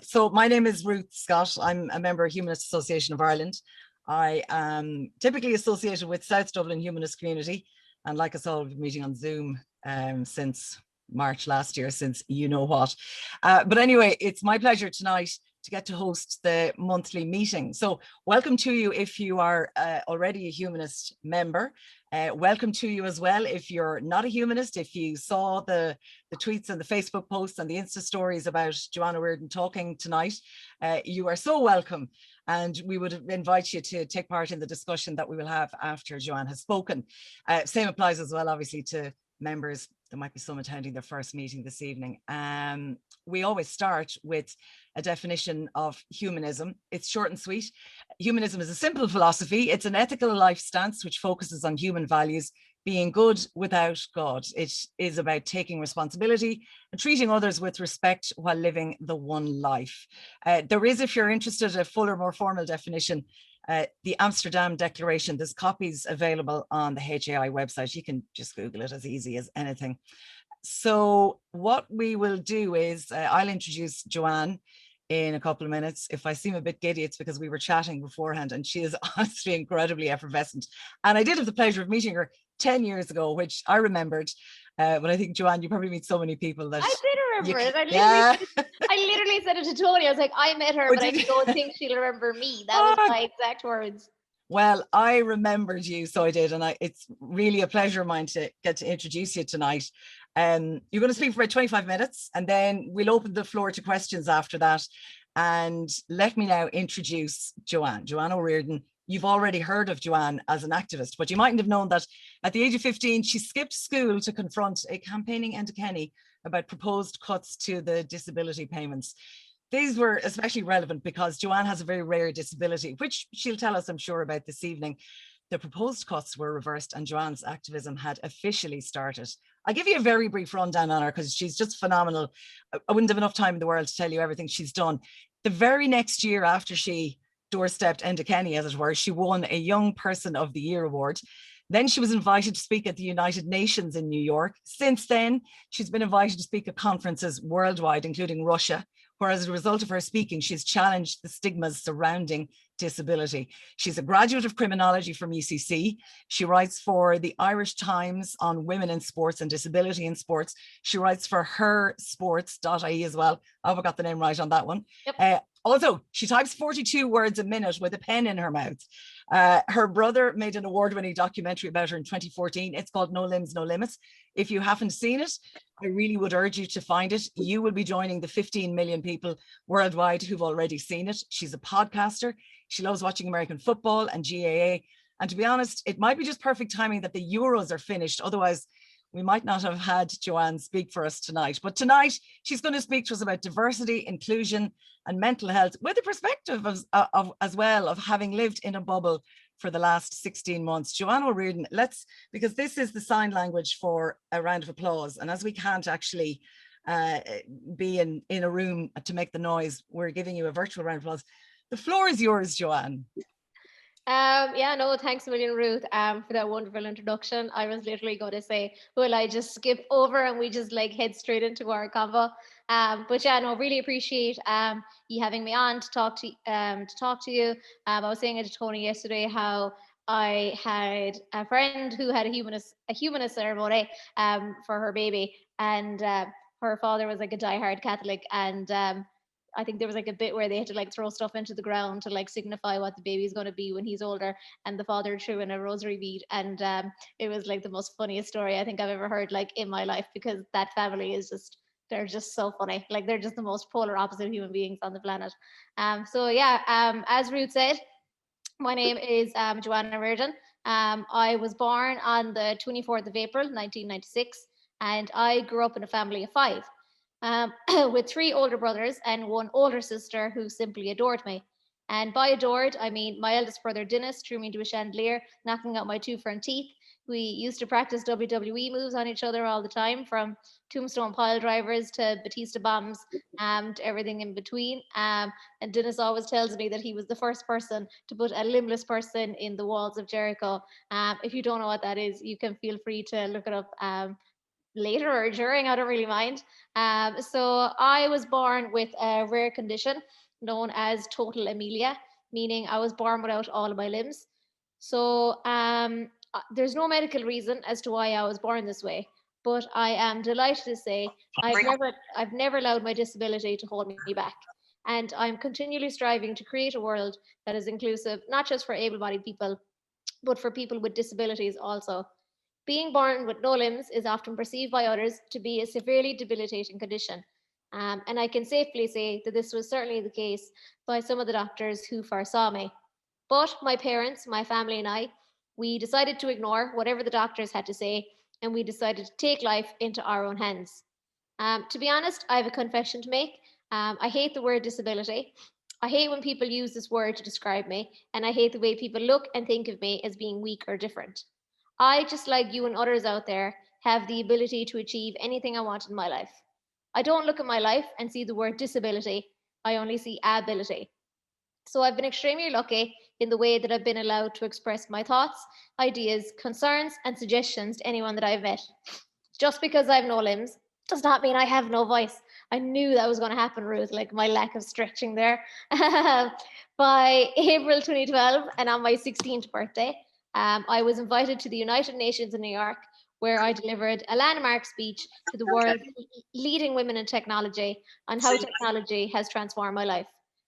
So my name is Ruth Scott. I'm a member of Humanist Association of Ireland. I am typically associated with South Dublin Humanist community, and like us all, we've been meeting on Zoom since March last year, since you know what. But anyway, it's my pleasure tonight to get to host the monthly meeting. So welcome to you if you are already a Humanist member. Welcome to you as well if you're not a Humanist. If you saw the tweets and the Facebook posts and the Insta stories about Joanne O'Riordan talking tonight, you are so welcome. And we would invite you to take part in the discussion that we will have after Joanne has spoken. Same applies as well, obviously, to members. There might be some attending their first meeting this evening. We always start with a definition of humanism. It's short and sweet. Humanism is a simple philosophy. It's an ethical life stance which focuses on human values, being good without God. It is about taking responsibility and treating others with respect while living the one life. There is, if you're interested, a fuller, more formal definition, the Amsterdam Declaration. There's copies available on the HAI website. You can just Google it, as easy as anything. So what we will do is I'll introduce Joanne in a couple of minutes. If I seem a bit giddy, it's because we were chatting beforehand, and she is honestly incredibly effervescent. And I did have the pleasure of meeting her 10 years ago, which I remembered. But I think, Joanne, you probably meet so many people that... I did remember it. I literally said it to Tony. I was like, I met her, but I don't think she'll remember me. That was my exact words. Well, I remembered you, so I did. And it's really a pleasure of mine to get to introduce you tonight. You're going to speak for about 25 minutes, and then we'll open the floor to questions after that. And let me now introduce Joanne O'Riordan. You've already heard of Joanne as an activist, but you mightn't have known that at the age of 15, she skipped school to confront a campaigning Enda Kenny about proposed cuts to the disability payments. These were especially relevant because Joanne has a very rare disability, which she'll tell us, I'm sure, about this evening. The proposed cuts were reversed and Joanne's activism had officially started. I'll give you a very brief rundown on her because she's just phenomenal. I wouldn't have enough time in the world to tell you everything she's done. The very next year after she doorstepped Enda Kenny, as it were, she won a Young Person of the Year award. Then she was invited to speak at the United Nations in New York. Since then, she's been invited to speak at conferences worldwide, including Russia, where as a result of her speaking, she's challenged the stigmas surrounding disability. She's a graduate of criminology from UCC. She writes for the Irish Times on women in sports and disability in sports. She writes for hersports.ie as well. I hope I got the name right on that one. Yep. Also, she types 42 words a minute with a pen in her mouth. Her brother made an award-winning documentary about her in 2014. It's called No Limbs, No Limits. If you haven't seen it, I really would urge you to find it. You will be joining the 15 million people worldwide who've already seen it. She's a podcaster. She loves watching American football and GAA. And to be honest, it might be just perfect timing that the Euros are finished. Otherwise, we might not have had Joanne speak for us tonight. But tonight, she's going to speak to us about diversity, inclusion, and mental health with a perspective as well of having lived in a bubble for the last 16 months. Joanne O'Riordan, because this is the sign language for a round of applause. And as we can't actually be in a room to make the noise, we're giving you a virtual round of applause. The floor is yours, Joanne. Thanks a million, Ruth, for that wonderful introduction. I was literally going to say, will I just skip over and we just head straight into our convo? Really appreciate you having me on to talk to you. I was saying it to Tony yesterday how I had a friend who had a humanist ceremony for her baby, and her father was a diehard Catholic, and I think there was a bit where they had to throw stuff into the ground to signify what the baby's going to be when he's older, and the father threw in a rosary bead, and it was the most funniest story I think I've ever heard in my life, because that family is they're just so funny. They're just the most polar opposite human beings on the planet. As Ruth said, my name is Joanne O'Riordan. I was born on the 24th of April 1996, and I grew up in a family of 5. With 3 older brothers and 1 older sister who simply adored me. And by adored, I mean my eldest brother Dennis threw me into a chandelier, knocking out my 2 front teeth. We used to practice WWE moves on each other all the time, from tombstone pile drivers to Batista bombs, to everything in between. And Dennis always tells me that he was the first person to put a limbless person in the walls of Jericho. If you don't know what that is, you can feel free to look it up. later or during, I don't really mind. So I was born with a rare condition known as total amelia, meaning I was born without all of my limbs. So there's no medical reason as to why I was born this way, but I am delighted to say I've never allowed my disability to hold me back. And I'm continually striving to create a world that is inclusive, not just for able-bodied people, but for people with disabilities also. Being born with no limbs is often perceived by others to be a severely debilitating condition. And I can safely say that this was certainly the case by some of the doctors who first saw me. But my parents, my family, and I, we decided to ignore whatever the doctors had to say, and we decided to take life into our own hands. To be honest, I have a confession to make. I hate the word disability. I hate when people use this word to describe me, and I hate the way people look and think of me as being weak or different. I, just like you and others out there, have the ability to achieve anything I want in my life. I don't look at my life and see the word disability, I only see ability. So I've been extremely lucky in the way that I've been allowed to express my thoughts, ideas, concerns, and suggestions to anyone that I've met. Just because I have no limbs does not mean I have no voice. I knew that was going to happen, Ruth, like my lack of stretching there. By April 2012, and on my 16th birthday, I was invited to the United Nations in New York, where I delivered a landmark speech to the world's leading women in technology on how technology has transformed my life,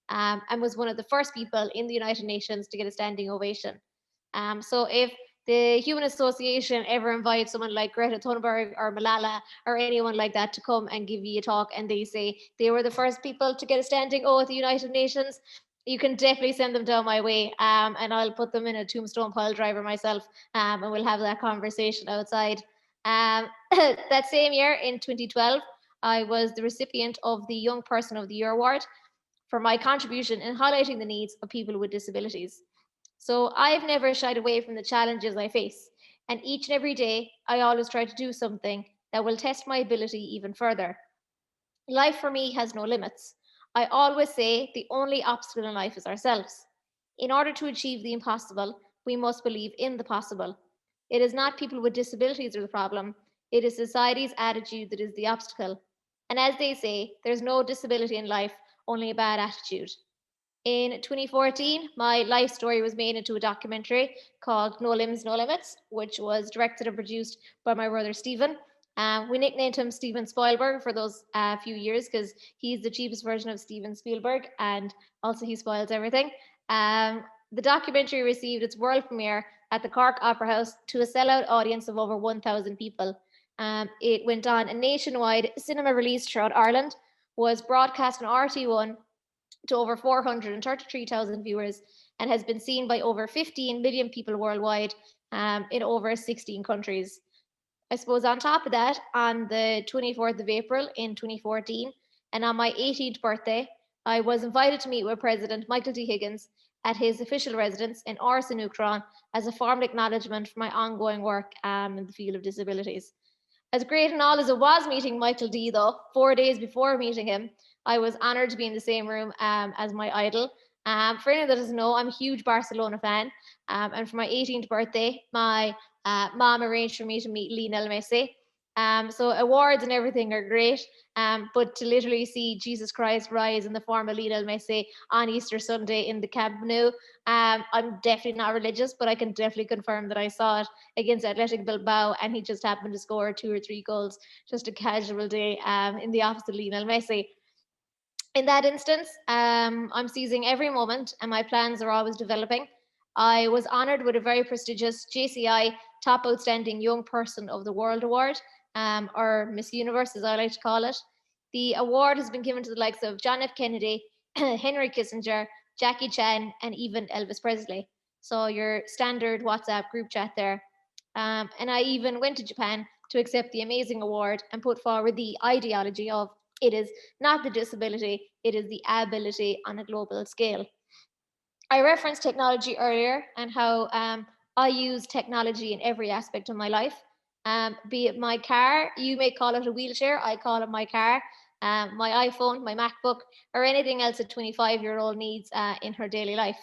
and was one of the first people in the United Nations to get a standing ovation. So if the Humanist Association ever invites someone like Greta Thunberg or Malala or anyone like that to come and give you a talk, and they say they were the first people to get a standing O at the United Nations, you can definitely send them down my way, and I'll put them in a tombstone pile driver myself, and we'll have that conversation outside. That same year in 2012, I was the recipient of the Young Person of the Year award for my contribution in highlighting the needs of people with disabilities. So I've never shied away from the challenges I face. And each and every day, I always try to do something that will test my ability even further. Life for me has no limits. I always say the only obstacle in life is ourselves. In order to achieve the impossible, we must believe in the possible. It is not people with disabilities are the problem, it is society's attitude that is the obstacle. And as they say, there's no disability in life, only a bad attitude. In 2014, my life story was made into a documentary called No Limbs, No Limits, which was directed and produced by my brother Stephen. We nicknamed him Steven Spielberg for those few years because he's the cheapest version of Steven Spielberg, and also he spoils everything. The documentary received its world premiere at the Cork Opera House to a sellout audience of over 1,000 people. It went on a nationwide cinema release throughout Ireland, was broadcast on RT1 to over 433,000 viewers, and has been seen by over 15 million people worldwide, in over 16 countries. I suppose on top of that, on the 24th of April in 2014, and on my 18th birthday, I was invited to meet with President Michael D. Higgins at his official residence in Orsa as a formal acknowledgement for my ongoing work in the field of disabilities. As great and all as it was meeting Michael D, though, 4 days before meeting him, I was honoured to be in the same room as my idol. For anyone that doesn't know, I'm a huge Barcelona fan. And for my 18th birthday, my mom arranged for me to meet Lionel Messi. So awards and everything are great, but to literally see Jesus Christ rise in the form of Lionel Messi on Easter Sunday in the Camp Nou, I'm definitely not religious, but I can definitely confirm that I saw it against Athletic Bilbao, and he just happened to score 2 or 3 goals. Just a casual day in the office of Lionel Messi. In that instance, I'm seizing every moment, and my plans are always developing. I was honoured with a very prestigious JCI Top Outstanding Young Person of the World Award, or Miss Universe, as I like to call it. The award has been given to the likes of John F. Kennedy, Henry Kissinger, Jackie Chan, and even Elvis Presley. So your standard WhatsApp group chat there. And I even went to Japan to accept the amazing award and put forward the ideology of it is not the disability, it is the ability on a global scale. I referenced technology earlier and how I use technology in every aspect of my life. Be it my car, you may call it a wheelchair, I call it my car, my iPhone, my MacBook, or anything else a 25-year-old needs in her daily life.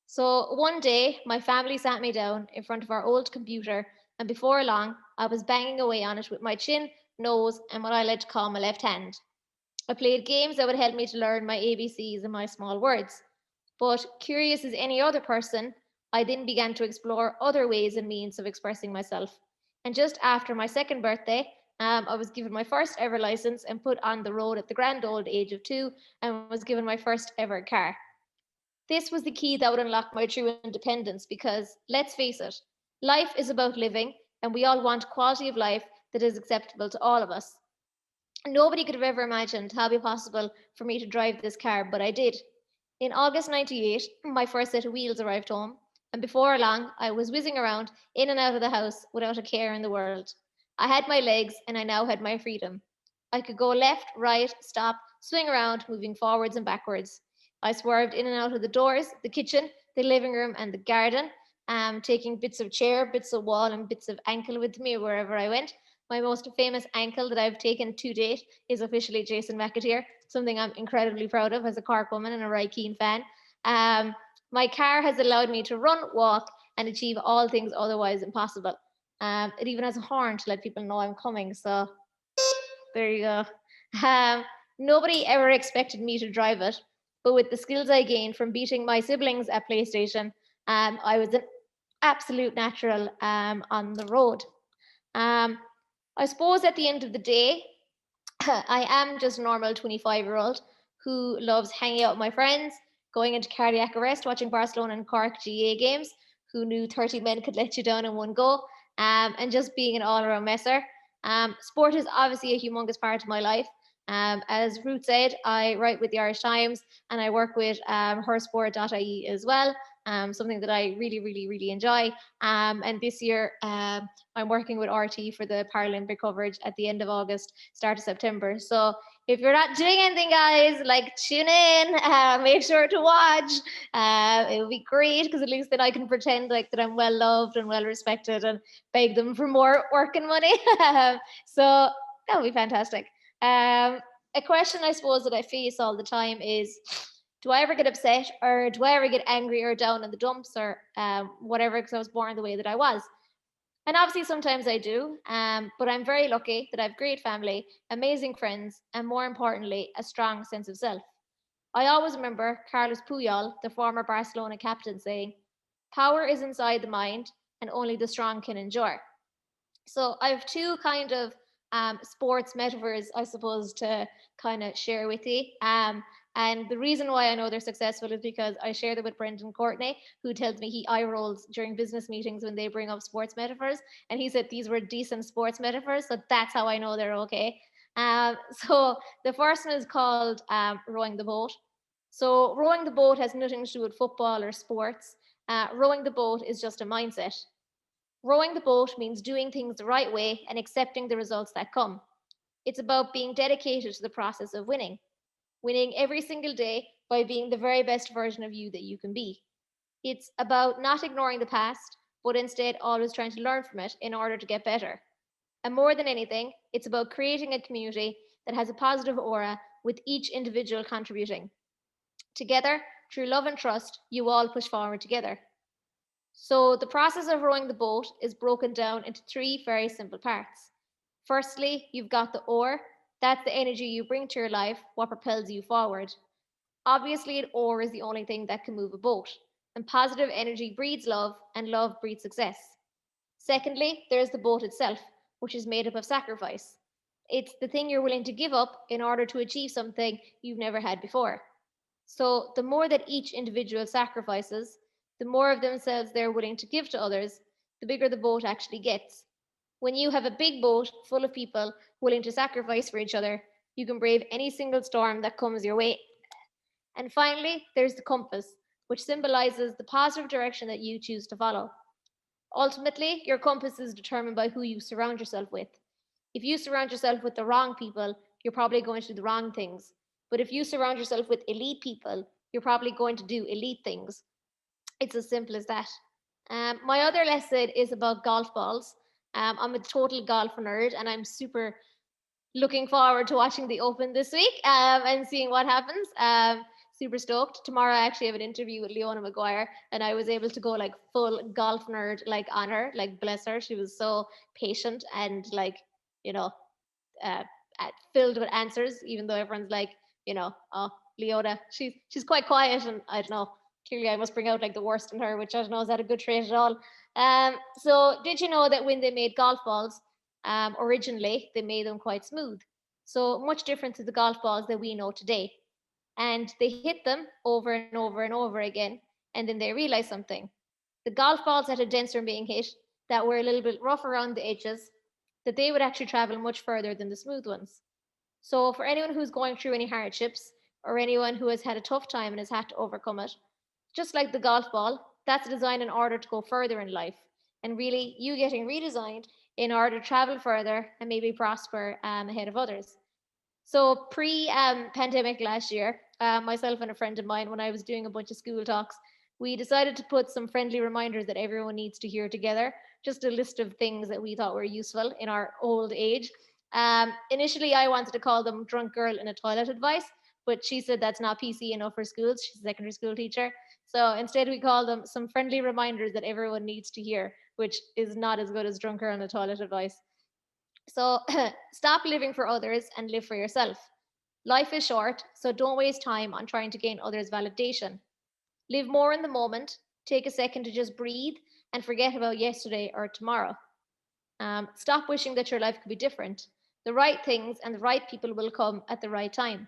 So one day, my family sat me down in front of our old computer and before long, I was banging away on it with my chin, nose, and what I like to call my left hand. I played games that would help me to learn my ABCs and my small words. But curious as any other person, I then began to explore other ways and means of expressing myself. And just after my second birthday, I was given my first ever license and put on the road at the grand old age of 2 and was given my first ever car. This was the key that would unlock my true independence because, let's face it, life is about living and we all want quality of life that is acceptable to all of us. Nobody could have ever imagined how it would be possible for me to drive this car, but I did. In August 98, my first set of wheels arrived home, and before long, I was whizzing around in and out of the house without a care in the world. I had my legs, and I now had my freedom. I could go left, right, stop, swing around, moving forwards and backwards. I swerved in and out of the doors, the kitchen, the living room, and the garden, taking bits of chair, bits of wall, and bits of ankle with me wherever I went. My most famous ankle that I've taken to date is officially Jason McAteer, something I'm incredibly proud of as a Cork woman and a Ry Keane fan. My car has allowed me to run, walk, and achieve all things otherwise impossible. It even has a horn to let people know I'm coming, so there you go. Nobody ever expected me to drive it, but with the skills I gained from beating my siblings at PlayStation, I was an absolute natural on the road. I suppose at the end of the day, I am just a normal 25-year-old who loves hanging out with my friends, going into cardiac arrest, watching Barcelona and Cork GA games, who knew 30 men could let you down in one go, and just being an all-around messer. Sport is obviously a humongous part of my life. As Ruth said, I write with the Irish Times and I work with hersport.ie as well, something that I really, really, really enjoy. And this year, I'm working with RT for the Paralympic coverage at the end of August, start of September. So if you're not doing anything, guys, like tune in, make sure to watch. It would be great because at least then I can pretend like that I'm well loved and well respected and beg them for more work and money. So that would be fantastic. A question I suppose that I face all the time is, do I ever get upset or do I ever get angry or down in the dumps or whatever because I was born the way that I was? And obviously sometimes I do, but I'm very lucky that I have great family, amazing friends, and more importantly, a strong sense of self. I always remember Carlos Puyol, the former Barcelona captain, saying, "Power is inside the mind and only the strong can endure." So I have two kind of sports metaphors, I suppose, to kind of share with you. And the reason why I know they're successful is because I share them with Brendan Courtney, who tells me he eye rolls during business meetings when they bring up sports metaphors. And he said these were decent sports metaphors. So that's how I know they're okay. So the first one is called rowing the boat. So rowing the boat has nothing to do with football or sports. Rowing the boat is just a mindset. Rowing the boat means doing things the right way and accepting the results that come. It's about being dedicated to the process of winning every single day by being the very best version of you that you can be. It's about not ignoring the past, but instead always trying to learn from it in order to get better. And more than anything, it's about creating a community that has a positive aura with each individual contributing. Together, through love and trust, you all push forward together. So the process of rowing the boat is broken down into three very simple parts. Firstly, you've got the oar. That's the energy you bring to your life, what propels you forward. Obviously, an oar is the only thing that can move a boat. And positive energy breeds love, and love breeds success. Secondly, there's the boat itself, which is made up of sacrifice. It's the thing you're willing to give up in order to achieve something you've never had before. So the more that each individual sacrifices, the more of themselves they're willing to give to others, the bigger the boat actually gets. When you have a big boat full of people willing to sacrifice for each other, you can brave any single storm that comes your way. And finally, there's the compass, which symbolizes the positive direction that you choose to follow. Ultimately, your compass is determined by who you surround yourself with. If you surround yourself with the wrong people, you're probably going to do the wrong things. But if you surround yourself with elite people, you're probably going to do elite things. It's as simple as that. My other lesson is about golf balls. I'm a total golf nerd and I'm super looking forward to watching the Open this week and seeing what happens. super stoked. Tomorrow I actually have an interview with Leona Maguire, and I was able to go like full golf nerd like on her, like bless her. She was so patient and like, you know, uh, filled with answers, even though everyone's like, oh, Leona, she's quite quiet, and I don't know. Clearly, I must bring out like the worst in her, which I don't know is that a good trait at all. So did you know that when they made golf balls, originally they made them quite smooth, so much different to the golf balls that we know today. And they hit them over and over and over again, and then they realized something. The golf balls that had denser being hit, that were a little bit rough around the edges, that they would actually travel much further than the smooth ones. So for anyone who's going through any hardships, or anyone who has had a tough time and has had to overcome it, just like the golf ball, that's designed in order to go further in life. And really, you getting redesigned in order to travel further and maybe prosper ahead of others. So pre-pandemic last year, myself and a friend of mine, when I was doing a bunch of school talks, we decided to put some friendly reminders that everyone needs to hear together, just a list of things that we thought were useful in our old age. Initially, I wanted to call them drunk girl in a toilet advice, but she said that's not PC enough for schools. She's a secondary school teacher. So instead, we call them some friendly reminders that everyone needs to hear, which is not as good as drunk girl in a toilet advice. So stop living for others and live for yourself. Life is short, so don't waste time on trying to gain others' validation. Live more in the moment, take a second to just breathe and forget about yesterday or tomorrow. Stop wishing that your life could be different. The right things and the right people will come at the right time.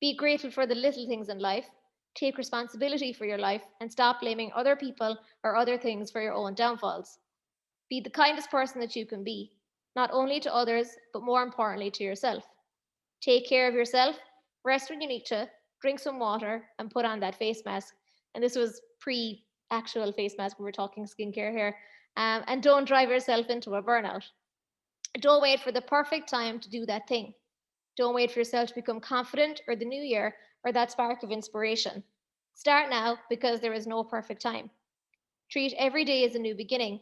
Be grateful for the little things in life. Take responsibility for your life and stop blaming other people or other things for your own downfalls. Be the kindest person that you can be, not only to others, but more importantly to yourself. Take care of yourself, rest when you need to, drink some water, and put on that face mask. And this was pre actual face mask, we were talking skincare here. And don't drive yourself into a burnout. Don't wait for the perfect time to do that thing. Don't wait for yourself to become confident or the new year or that spark of inspiration. Start now because there is no perfect time. Treat every day as a new beginning.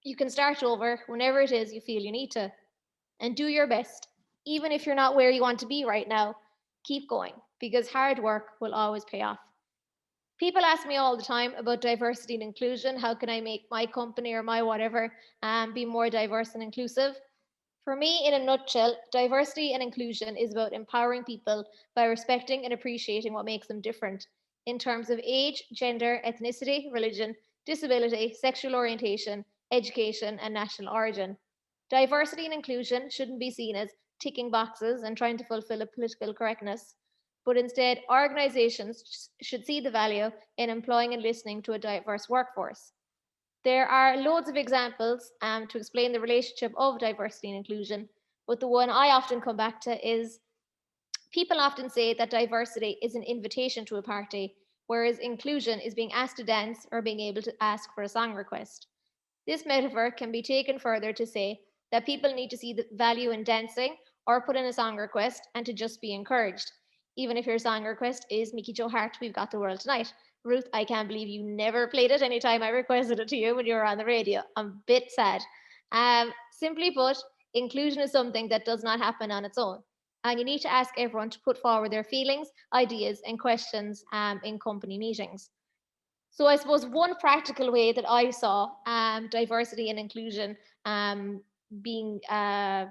You can start over whenever it is you feel you need to. And do your best. Even if you're not where you want to be right now, keep going because hard work will always pay off. People ask me all the time about diversity and inclusion. How can I make my company or my whatever be more diverse and inclusive? For me, in a nutshell, diversity and inclusion is about empowering people by respecting and appreciating what makes them different in terms of age, gender, ethnicity, religion, disability, sexual orientation, education, and national origin. Diversity and inclusion shouldn't be seen as ticking boxes and trying to fulfill a political correctness, but instead, organizations should see the value in employing and listening to a diverse workforce. There are loads of examples to explain the relationship of diversity and inclusion, but the one I often come back to is people often say that diversity is an invitation to a party, whereas inclusion is being asked to dance or being able to ask for a song request. This metaphor can be taken further to say that people need to see the value in dancing or put in a song request and to just be encouraged. Even if your song request is Mickey Joe Hart, We've Got the World Tonight. Ruth, I can't believe you never played it anytime I requested it to you when you were on the radio. I'm a bit sad. Simply put, inclusion is something that does not happen on its own. And you need to ask everyone to put forward their feelings, ideas, and questions in company meetings. So I suppose one practical way that I saw diversity and inclusion um, being uh,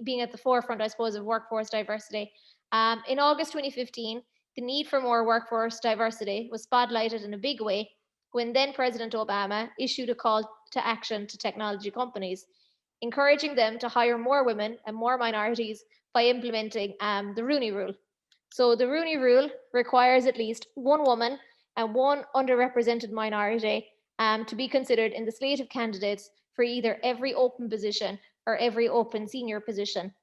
being at the forefront, I suppose, of workforce diversity. In August 2015, the need for more workforce diversity was spotlighted in a big way when then President Obama issued a call to action to technology companies, encouraging them to hire more women and more minorities by implementing the Rooney Rule. So the Rooney Rule requires at least one woman and one underrepresented minority to be considered in the slate of candidates for either every open position or every open senior position.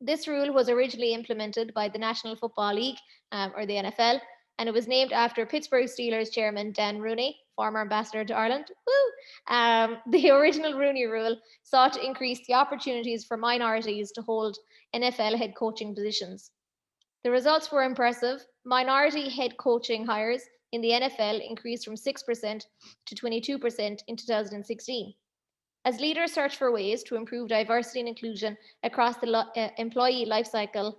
This rule was originally implemented by the National Football League, or the NFL, and it was named after Pittsburgh Steelers chairman Dan Rooney, former ambassador to Ireland. Woo! The original Rooney Rule sought to increase the opportunities for minorities to hold NFL head coaching positions. The results were impressive. Minority head coaching hires in the NFL increased from 6% to 22% in 2016. As leaders search for ways to improve diversity and inclusion across the employee lifecycle,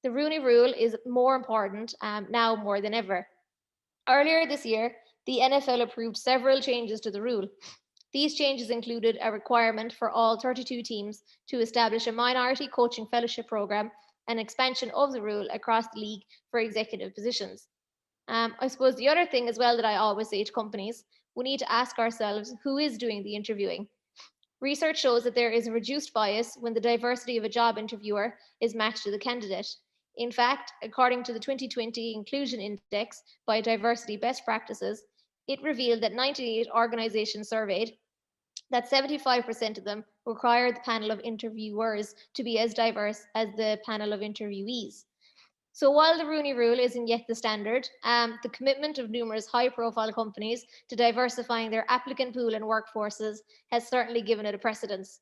The Rooney Rule is more important now more than ever. Earlier this year, the NFL approved several changes to the rule. These changes included a requirement for all 32 teams to establish a minority coaching fellowship program and expansion of the rule across the league for executive positions. I suppose the other thing as well that I always say to companies, we need to ask ourselves who is doing the interviewing. Research shows that there is a reduced bias when the diversity of a job interviewer is matched to the candidate. In fact, according to the 2020 Inclusion Index by Diversity Best Practices, it revealed that 98 organizations surveyed that 75% of them require the panel of interviewers to be as diverse as the panel of interviewees. So while the Rooney Rule isn't yet the standard, the commitment of numerous high-profile companies to diversifying their applicant pool and workforces has certainly given it a precedence.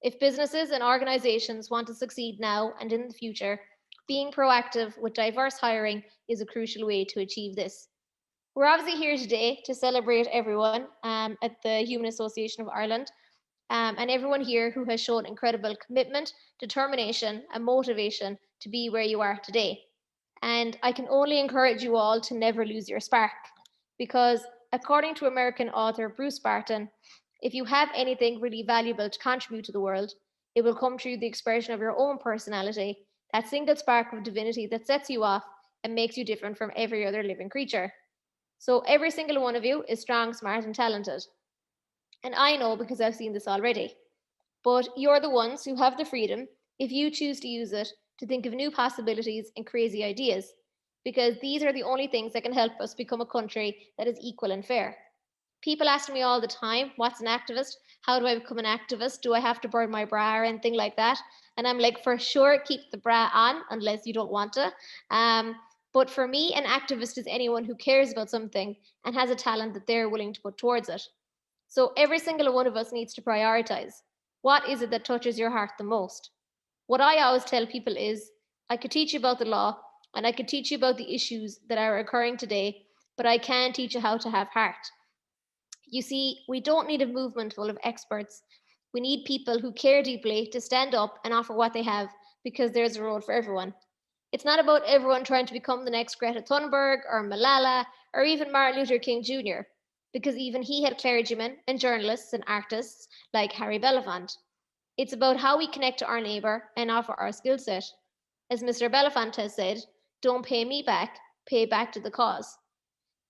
If businesses and organizations want to succeed now and in the future, being proactive with diverse hiring is a crucial way to achieve this. We're obviously here today to celebrate everyone at the Humanist Association of Ireland and everyone here who has shown incredible commitment, determination, and motivation to be where you are today. And I can only encourage you all to never lose your spark because, according to American author Bruce Barton, if you have anything really valuable to contribute to the world, it will come through the expression of your own personality, that single spark of divinity that sets you off and makes you different from every other living creature. So every single one of you is strong, smart, and talented. And I know because I've seen this already. But you're the ones who have the freedom, if you choose to use it, to think of new possibilities and crazy ideas. Because these are the only things that can help us become a country that is equal and fair. People ask me all the time, what's an activist? How do I become an activist? Do I have to burn my bra or anything like that? And I'm like, for sure, keep the bra on unless you don't want to. But for me, an activist is anyone who cares about something and has a talent that they're willing to put towards it. So every single one of us needs to prioritize. What is it that touches your heart the most? What I always tell people is, I could teach you about the law and I could teach you about the issues that are occurring today, but I can't teach you how to have heart. You see, we don't need a movement full of experts. We need people who care deeply to stand up and offer what they have because there's a road for everyone. It's not about everyone trying to become the next Greta Thunberg or Malala or even Martin Luther King Jr., because even he had clergymen and journalists and artists like Harry Belafonte. It's about how we connect to our neighbour and offer our skill set. As Mr. Belafonte has said, don't pay me back, pay back to the cause.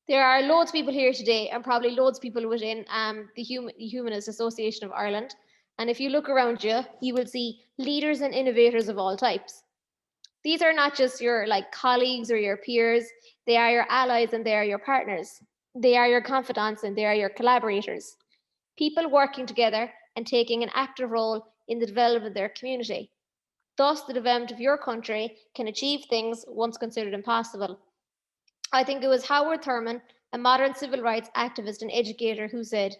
There are loads of people here today and probably loads of people within the Humanist Association of Ireland. And if you look around you, you will see leaders and innovators of all types. These are not just your colleagues or your peers, they are your allies and they are your partners. They are your confidants and they are your collaborators. People working together and taking an active role in the development of their community. Thus, the development of your country can achieve things once considered impossible. I think it was Howard Thurman, a modern civil rights activist and educator, who said,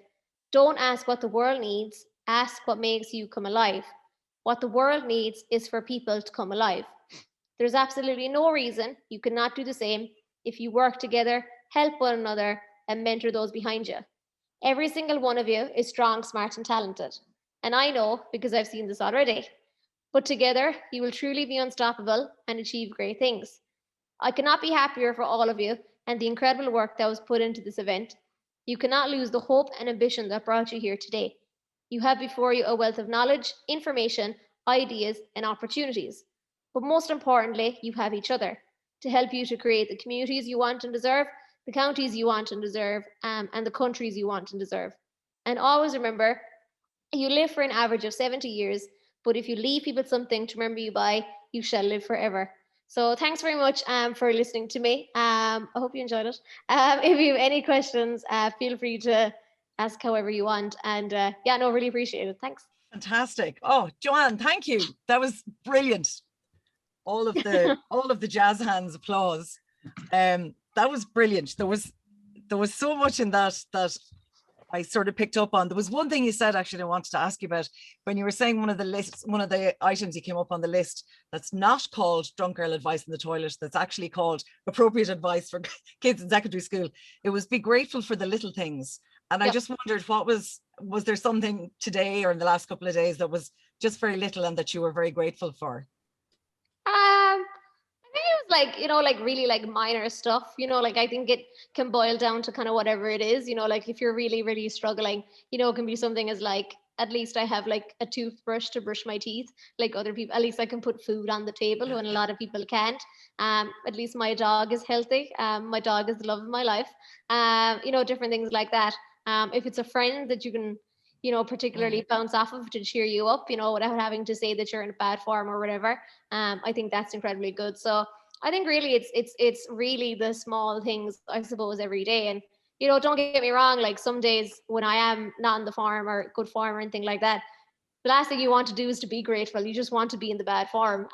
"Don't ask what the world needs, ask what makes you come alive. What the world needs is for people to come alive." There's absolutely no reason you cannot do the same if you work together, help one another, and mentor those behind you. Every single one of you is strong, smart, and talented. And I know because I've seen this already. But together, you will truly be unstoppable and achieve great things. I cannot be happier for all of you and the incredible work that was put into this event. You cannot lose the hope and ambition that brought you here today. You have before you a wealth of knowledge, information, ideas, and opportunities. But most importantly, you have each other to help you to create the communities you want and deserve, the counties you want and deserve, and the countries you want and deserve. And always remember, you live for an average of 70 years, but if you leave people something to remember you by, you shall live forever. So thanks very much for listening to me. I hope you enjoyed it. If you have any questions, feel free to ask however you want. And yeah, no, really appreciate it. Thanks. Fantastic. Oh, Joanne, thank you. That was brilliant. All of the jazz hands applause. That was brilliant. There was so much in that I sort of picked up on. There was one thing you said actually I wanted to ask you about when you were saying one of the items you came up on the list that's not called drunk girl advice in the toilet, that's actually called appropriate advice for kids in secondary school. It was be grateful for the little things. And I just wondered, was there something today or in the last couple of days that was just very little and that you were very grateful for? like, like really like minor stuff, like I think it can boil down to kind of whatever it is, like if you're really, really struggling, it can be something as like, at least I have like a toothbrush to brush my teeth, like other people, at least I can put food on the table when a lot of people can't. At least my dog is healthy. My dog is the love of my life. Different things like that. If it's a friend that you can, particularly bounce off of to cheer you up, without having to say that you're in a bad form or whatever. I think that's incredibly good. So I think really it's really the small things, I suppose, every day. And don't get me wrong, like some days when I am not in the form or good form or anything like that, the last thing you want to do is to be grateful. You just want to be in the bad form.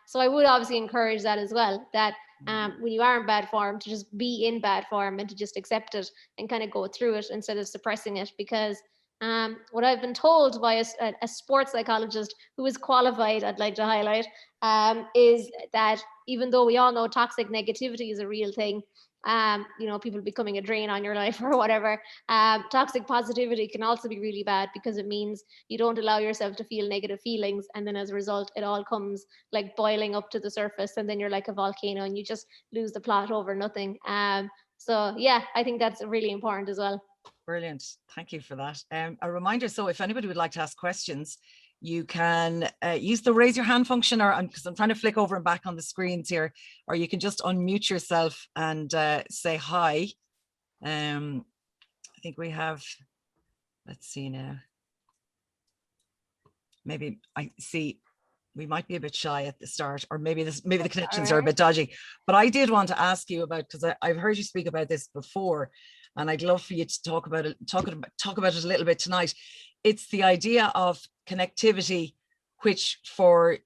So I would obviously encourage that as well, that when you are in bad form, to just be in bad form and to just accept it and kind of go through it instead of suppressing it. Because what I've been told by a sports psychologist who is qualified, I'd like to highlight, is that even though we all know toxic negativity is a real thing, people becoming a drain on your life or whatever, toxic positivity can also be really bad, because it means you don't allow yourself to feel negative feelings, and then as a result it all comes like boiling up to the surface, and then you're like a volcano and you just lose the plot over nothing. So yeah, I think that's really important as well. Brilliant. Thank you for that. A reminder, so if anybody would like to ask questions, you can use the raise your hand function, or because I'm trying to flick over and back on the screens here, or you can just unmute yourself and say hi. I think we have, let's see now. Maybe I see we might be a bit shy at the start, or maybe the connections are a bit dodgy. But I did want to ask you about, because I've heard you speak about this before, and I'd love for you to talk about it a little bit tonight. It's the idea of connectivity, which for,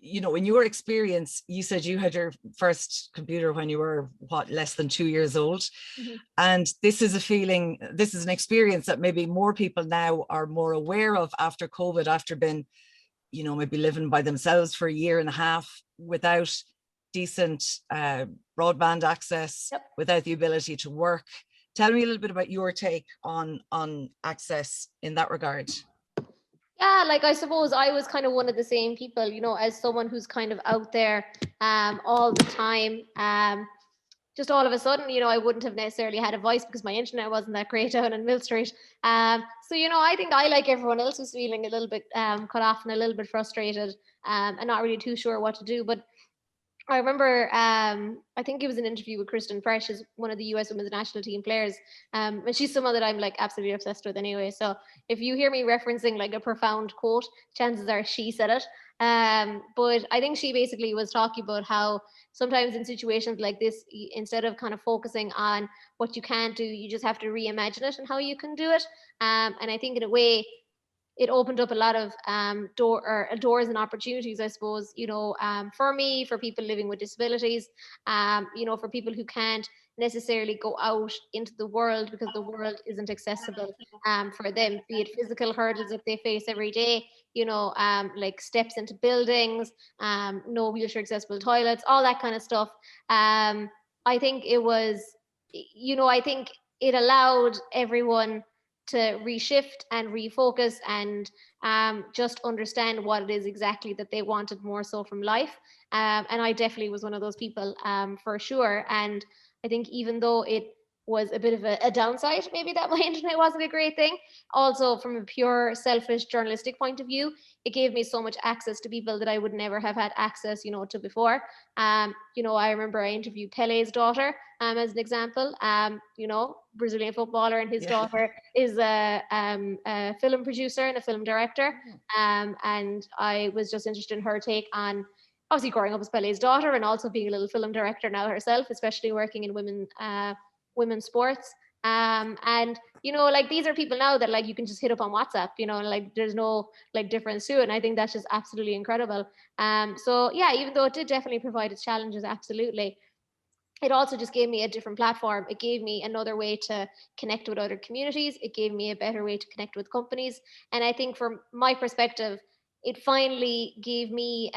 in your experience, you said you had your first computer when you were less than 2 years old. Mm-hmm. And this is an experience that maybe more people now are more aware of after COVID, after being, maybe living by themselves for a year and a half without decent broadband access, yep, without the ability to work. Tell me a little bit about your take on access in that regard. Yeah, like I suppose I was kind of one of the same people, as someone who's kind of out there all the time. Just all of a sudden, I wouldn't have necessarily had a voice because my internet wasn't that great down in Mill Street. So, I think I, like everyone else, was feeling a little bit cut off and a little bit frustrated and not really too sure what to do. But I remember, I think it was an interview with Kristen Fresh, is one of the US women's national team players. And she's someone that I'm like absolutely obsessed with anyway. So if you hear me referencing like a profound quote, chances are she said it. But I think she basically was talking about how sometimes in situations like this, instead of kind of focusing on what you can't do, you just have to reimagine it and how you can do it. And I think in a way, it opened up a lot of doors and opportunities, I suppose, for me, for people living with disabilities, for people who can't necessarily go out into the world because the world isn't accessible for them, be it physical hurdles that they face every day, like steps into buildings, no wheelchair accessible toilets, all that kind of stuff. I think it was, I think it allowed everyone to reshift and refocus and just understand what it is exactly that they wanted more so from life. And I definitely was one of those people for sure. And I think even though it was a bit of a downside, maybe, that my internet wasn't a great thing, also from a pure selfish journalistic point of view, it gave me so much access to people that I would never have had access, to before. I remember I interviewed Pele's daughter as an example, Brazilian footballer, and his daughter is a film producer and a film director. And I was just interested in her take on obviously growing up as Pele's daughter and also being a little film director now herself, especially working in women's sports. And like these are people now that like you can just hit up on WhatsApp, and like there's no like difference to it. And I think that's just absolutely incredible. So yeah, even though it did definitely provide its challenges, absolutely, it also just gave me a different platform. It gave me another way to connect with other communities. It gave me a better way to connect with companies. And I think from my perspective, it finally gave me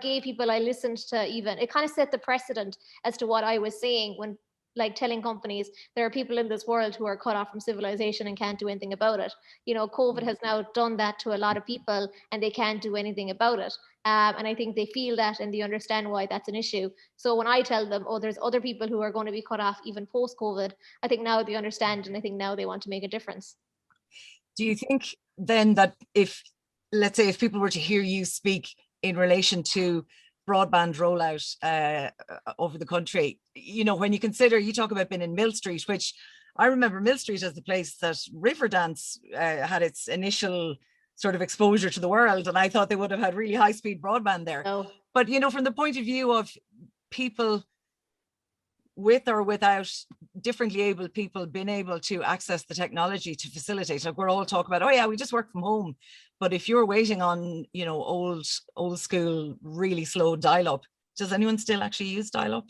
gave people I listened to, even, it kind of set the precedent as to what I was saying when like telling companies there are people in this world who are cut off from civilization and can't do anything about it. You know, COVID has now done that to a lot of people and they can't do anything about it. And I think they feel that and they understand why that's an issue. So when I tell them, oh, there's other people who are going to be cut off even post-COVID, I think now they understand, and I think now they want to make a difference. Do you think then that if, let's say, if people were to hear you speak in relation to broadband rollout over the country, you know, when you consider, you talk about being in Mill Street, which I remember Mill Street as the place that Riverdance had its initial sort of exposure to the world, and I thought they would have had really high-speed broadband there. No. But, you know, from the point of view of people with or without differently able people being able to access the technology to facilitate, like we're all talking about, oh yeah, we just work from home. But if you're waiting on, you know, old school, really slow dial-up, does anyone still actually use dial-up?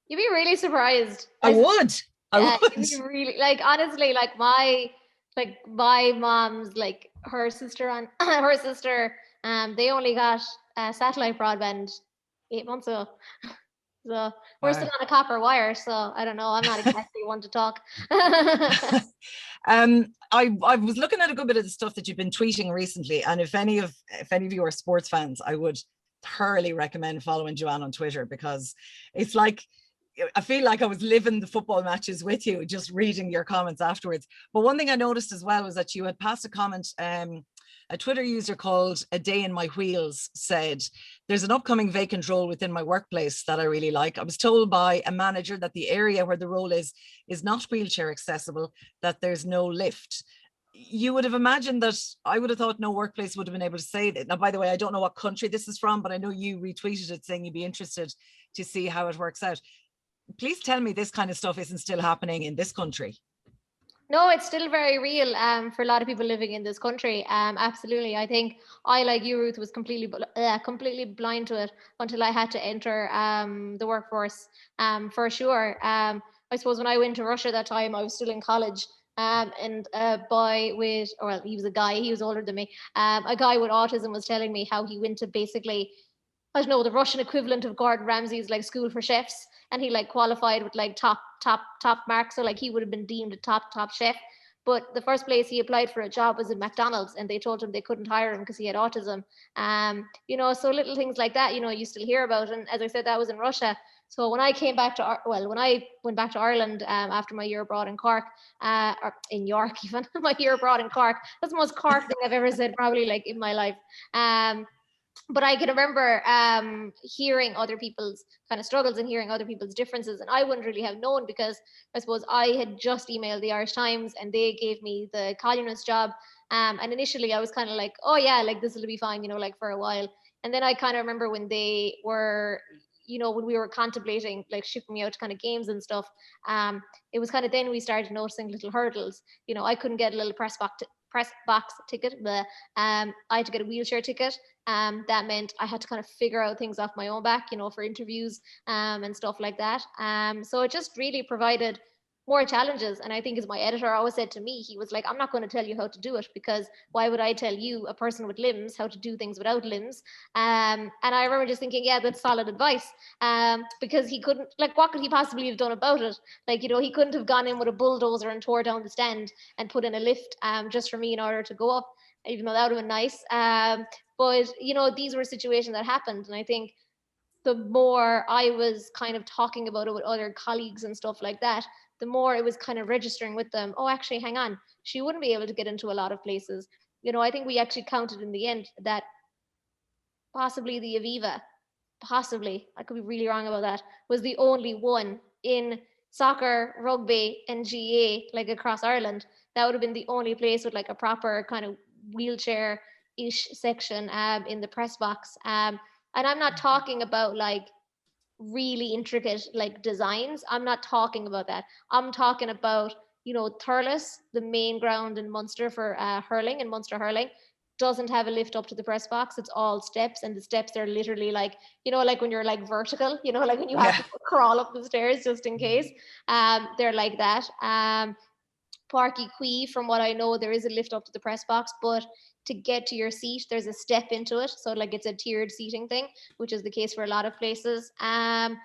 You'd be really surprised. I would. You'd be really, like, honestly, like my mom's, like her sister and her sister, they only got satellite broadband 8 months ago. So we're still on a copper wire. So I don't know. I'm not exactly one to talk. I was looking at a good bit of the stuff that you've been tweeting recently, and if any of you are sports fans, I would thoroughly recommend following Joanne on Twitter, because it's like, I feel like I was living the football matches with you, just reading your comments afterwards. But one thing I noticed as well was that you had passed a comment. A Twitter user called A Day in My Wheels said, there's an upcoming vacant role within my workplace that I really like. I was told by a manager that the area where the role is not wheelchair accessible, that there's no lift. You would have imagined that, I would have thought no workplace would have been able to say that. Now, by the way, I don't know what country this is from, but I know you retweeted it saying you'd be interested to see how it works out. Please tell me this kind of stuff isn't still happening in this country. No, it's still very real for a lot of people living in this country. Absolutely. I think I, like you, Ruth, was completely blind to it until I had to enter the workforce, for sure. I suppose when I went to Russia that time, I was still in college. And a boy with, or well, he was a guy, he was older than me. A guy with autism was telling me how he went to basically, I don't know, the Russian equivalent of Gordon Ramsay's like school for chefs, and he like qualified with like top marks, so like he would have been deemed a top chef. But the first place he applied for a job was in McDonald's, and they told him they couldn't hire him because he had autism. You know, so little things like that, you know, you still hear about. And as I said, that was in Russia. So when I came back to, when I went back to Ireland after my year abroad in Cork, or in York even, my year abroad in Cork, that's the most Cork thing I've ever said probably like in my life. But I can remember hearing other people's kind of struggles and hearing other people's differences. And I wouldn't really have known, because I suppose I had just emailed the Irish Times and they gave me the columnist job. And initially I was kind of like, oh yeah, like this will be fine, you know, like for a while. And then I kind of remember when they were, you know, when we were contemplating like shipping me out to kind of games and stuff, it was kind of then we started noticing little hurdles. You know, I couldn't get a little press box ticket, but I had to get a wheelchair ticket. That meant I had to kind of figure out things off my own back, you know, for interviews and stuff like that. So it just really provided more challenges. And I think, as my editor always said to me, he was like, I'm not going to tell you how to do it, because why would I tell you, a person with limbs, how to do things without limbs? And I remember just thinking, yeah, that's solid advice. Because he couldn't, like, what could he possibly have done about it? Like, you know, he couldn't have gone in with a bulldozer and tore down the stand and put in a lift just for me in order to go up, even though that would have been nice. But, you know, these were situations that happened. And I think the more I was kind of talking about it with other colleagues and stuff like that, the more it was kind of registering with them, oh, actually, hang on, she wouldn't be able to get into a lot of places. You know, I think we actually counted in the end that possibly the Aviva, possibly, I could be really wrong about that, was the only one in soccer, rugby, and GA, like across Ireland. That would have been the only place with like a proper kind of wheelchair-ish section in the press box. And I'm not talking about like really intricate like designs. I'm not talking about that. I'm talking about, you know, Thurles, the main ground in Munster for hurling, and Munster hurling doesn't have a lift up to the press box. It's all steps, and the steps are literally like, you know, like when you're like vertical, you know, like when you have to crawl up the stairs just in case. They're like that. Parky Quay, from what I know, there is a lift up to the press box, but to get to your seat, there's a step into it. So like it's a tiered seating thing, which is the case for a lot of places. And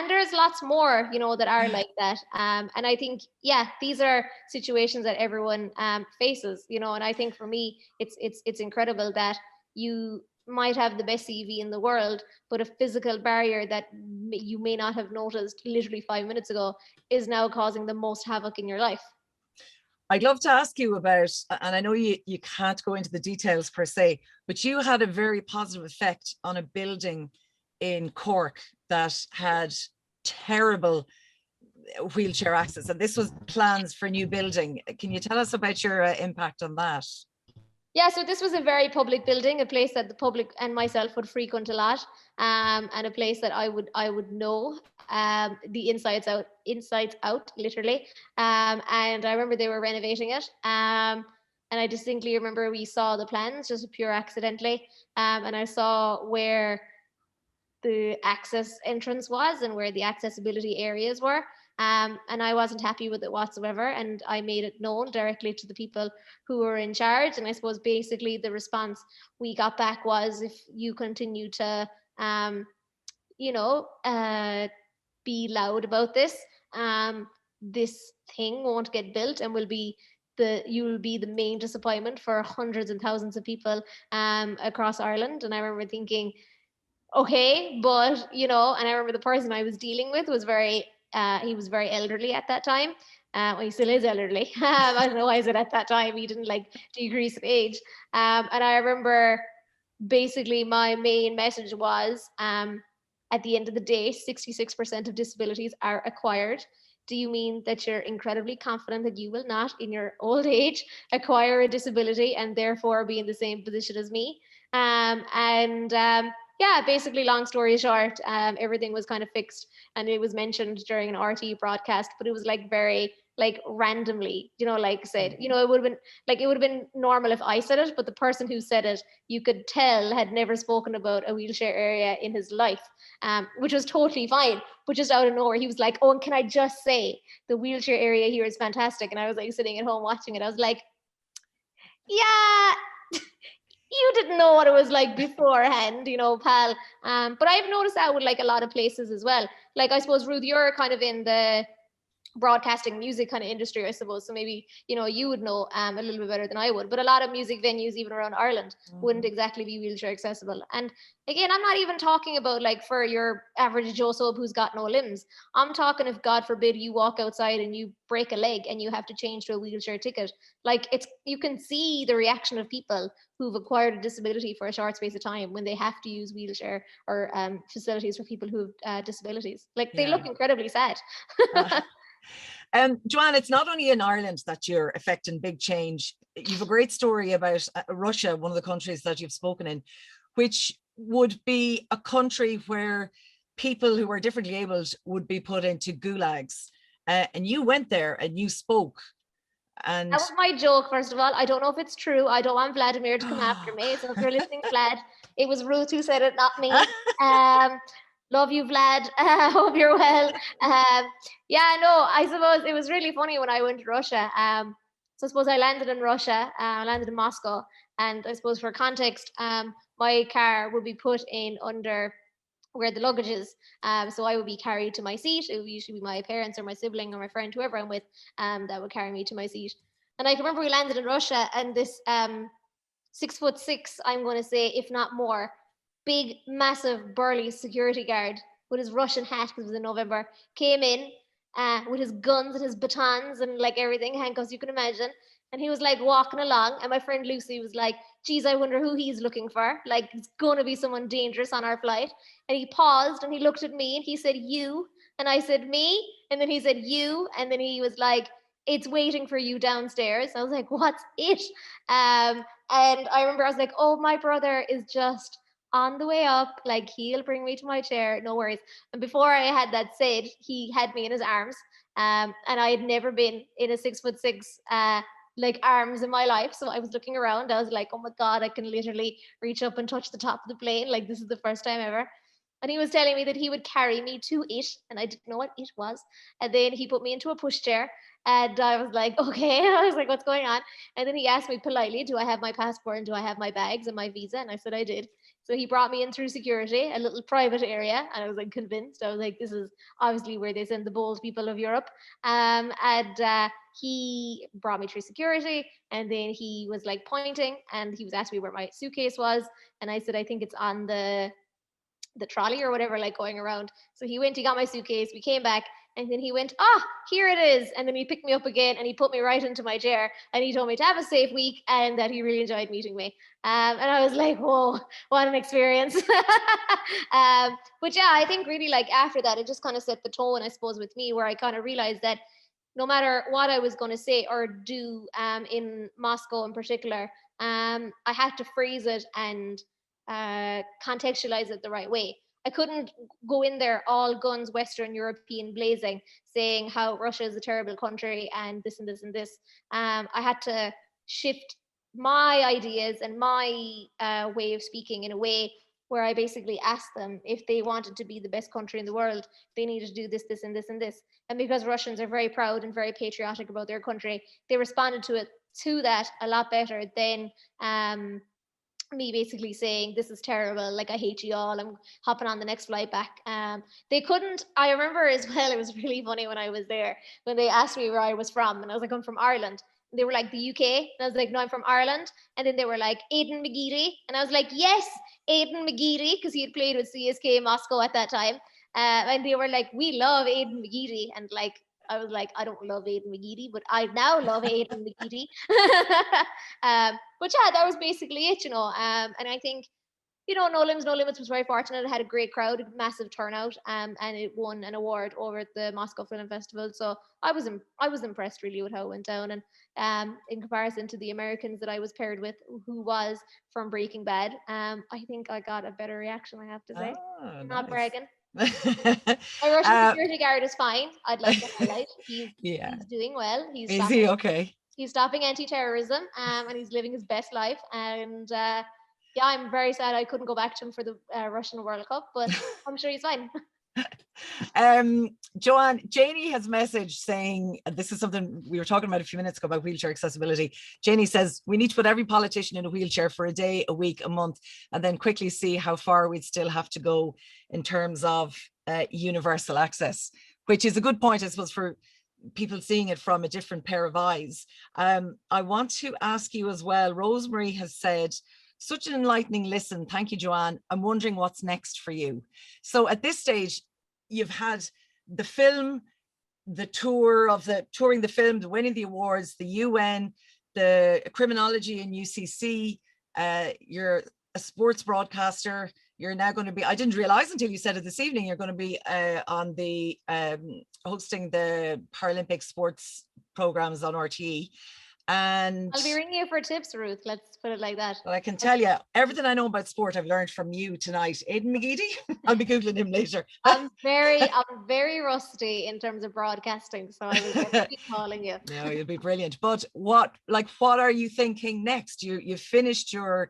there's lots more, you know, that are like that. And I think, yeah, these are situations that everyone faces, you know, and I think for me, it's incredible that you might have the best CV in the world, but a physical barrier that you may not have noticed literally 5 minutes ago is now causing the most havoc in your life. I'd love to ask you about, and I know you can't go into the details per se, but you had a very positive effect on a building in Cork that had terrible wheelchair access, and this was plans for a new building. Can you tell us about your impact on that? Yeah, so this was a very public building, a place that the public and myself would frequent a lot, and a place that I would know the insides out, literally. And I remember they were renovating it, and I distinctly remember we saw the plans just pure accidentally, and I saw where the access entrance was and where the accessibility areas were. And I wasn't happy with it whatsoever. And I made it known directly to the people who were in charge. And I suppose basically the response we got back was, if you continue to, be loud about this, this thing won't get built and you will be the main disappointment for hundreds and thousands of people across Ireland. And I remember thinking, okay, but and I remember the person I was dealing with was he was very elderly at that time. Well, he still is elderly. I don't know why is it at that time. He didn't like decrease in age. And I remember basically my main message was, at the end of the day, 66% of disabilities are acquired. Do you mean that you're incredibly confident that you will not, in your old age, acquire a disability and therefore be in the same position as me? Yeah, basically, long story short, everything was kind of fixed, and it was mentioned during an RT broadcast, but it was like very randomly, like I said, it would have been normal if I said it, but the person who said it, you could tell, had never spoken about a wheelchair area in his life, which was totally fine. But just out of nowhere, he was like, "Oh, and can I just say the wheelchair area here is fantastic?" And I was like sitting at home watching it. I was like, "Yeah, you didn't know what it was like beforehand, pal." But I've noticed that with a lot of places as well. I suppose, Ruth, you're kind of in the broadcasting music kind of industry, I suppose. So maybe, you would know a little bit better than I would. But a lot of music venues, even around Ireland, wouldn't exactly be wheelchair accessible. And again, I'm not even talking about for your average Joe Soap who's got no limbs. I'm talking, if God forbid you walk outside and you break a leg and you have to change to a wheelchair ticket. You can see the reaction of people who've acquired a disability for a short space of time when they have to use wheelchair or facilities for people who have disabilities. They look incredibly sad. Joanne, it's not only in Ireland that you're affecting big change. You've a great story about Russia, one of the countries that you've spoken in, which would be a country where people who are differently abled would be put into gulags. And you went there and you spoke. And that was my joke, first of all. I don't know if it's true. I don't want Vladimir to come after me. So if you're listening, Vlad, it was Ruth who said it, not me. Love you, Vlad. Hope you're well. Yeah, no, I suppose it was really funny when I went to Russia. So I suppose I landed in Russia. I landed in Moscow. And I suppose for context, my car would be put in under where the luggage is. So I would be carried to my seat. It would usually be my parents or my sibling or my friend, whoever I'm with, that would carry me to my seat. And I can remember we landed in Russia, and this 6'6", I'm going to say, if not more, big, massive, burly security guard with his Russian hat, because it was in November, came in with his guns and his batons and everything, handcuffs you can imagine. And he was walking along, and my friend Lucy was like, "Geez, I wonder who he's looking for. It's going to be someone dangerous on our flight." And he paused and he looked at me and he said, "You?" And I said, "Me?" And then he said, "You?" And then he was like, "It's waiting for you downstairs." I was like, "What's it?" And I remember I was like, "Oh, my brother is just on the way up. He'll bring me to my chair. No worries." And before I had that said, he had me in his arms. And I had never been in a 6'6", arms in my life. So I was looking around. I was like, "Oh my God, I can literally reach up and touch the top of the plane. This is the first time ever." And he was telling me that he would carry me to it, and I didn't know what it was. And then he put me into a pushchair, and I was like, okay. I was like, what's going on? And then he asked me politely, do I have my passport and do I have my bags and my visa? And I said I did. So he brought me in through security, a little private area, and I was like convinced. I was like, this is obviously where they send the bold people of Europe. And he brought me through security, and then he was like pointing, and he was asking me where my suitcase was, and I said, I think it's on the trolley or whatever, like going around. So he went, he got my suitcase, we came back, and then he went, here it is. And then he picked me up again and he put me right into my chair, and he told me to have a safe week and that he really enjoyed meeting me. And I was like, whoa, what an experience. But yeah, I think really like after that, it just kind of set the tone, I suppose, with me, where I kind of realized that no matter what I was going to say or do in Moscow in particular, I had to phrase it and contextualize it the right way. I couldn't go in there all guns, Western European blazing, saying how Russia is a terrible country and this and this and this. I had to shift my ideas and my way of speaking in a way where I basically asked them if they wanted to be the best country in the world, they needed to do this, this, and this, and this. And because Russians are very proud and very patriotic about their country, they responded to that a lot better than me basically saying this is terrible, like I hate you all, I'm hopping on the next flight back. They couldn't, I remember as well, it was really funny when I was there, when they asked me where I was from, and I was like, I'm from Ireland. And they were like, the UK? And I was like, no, I'm from Ireland. And then they were like, Aidan McGeady? And I was like, yes, Aidan McGeady, because he had played with CSK Moscow at that time. And they were like, we love Aidan McGeady. And like, I was like, I don't love Aidan McGeady, but I now love Aidan McGeady. But yeah, that was basically it, and I think, No Limbs, No Limits was very fortunate. It had a great crowd, massive turnout, and it won an award over at the Moscow Film Festival. So I was impressed really with how it went down. And in comparison to the Americans that I was paired with, who was from Breaking Bad, I think I got a better reaction, I have to say. Oh, Not nice. bragging. My Russian security guard is fine. I'd like to highlight. He's doing well. Is he okay? He's stopping anti-terrorism, and he's living his best life. And yeah, I'm very sad I couldn't go back to him for the Russian World Cup, but I'm sure he's fine. Joanne, Janie has messaged saying, this is something we were talking about a few minutes ago about wheelchair accessibility. Janie says, we need to put every politician in a wheelchair for a day, a week, a month, and then quickly see how far we'd still have to go in terms of universal access, which is a good point, I suppose, for people seeing it from a different pair of eyes. I want to ask you as well, Rosemary has said, such an enlightening listen. Thank you, Joanne. I'm wondering what's next for you. So at this stage, you've had the film, the tour of touring the film, the winning the awards, the UN, the criminology in UCC. You're a sports broadcaster. You're now going to be, I didn't realize until you said it this evening, you're going to be on the hosting the Paralympic sports programs on RTE. And I'll be ringing you for tips, Ruth. Let's put it like that. Well, I can tell you everything I know about sport I've learned from you tonight. Aidan McGeady, I'll be Googling him later. I'm very rusty in terms of broadcasting, so I will definitely be calling you. No, you'll be brilliant. But what are you thinking next? You've finished your,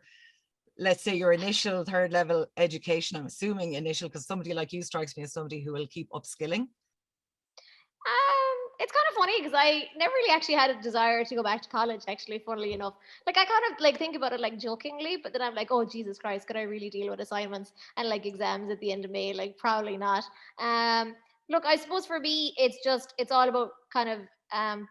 let's say, your initial third level education. I'm assuming initial, because somebody like you strikes me as somebody who will keep upskilling. It's kind of funny because I never really actually had a desire to go back to college, actually, funnily enough. Like, I kind of like think about it like jokingly, but then I'm like, oh, Jesus Christ, could I really deal with assignments and like exams at the end of May? Like, probably not. Look, I suppose for me, it's all about kind of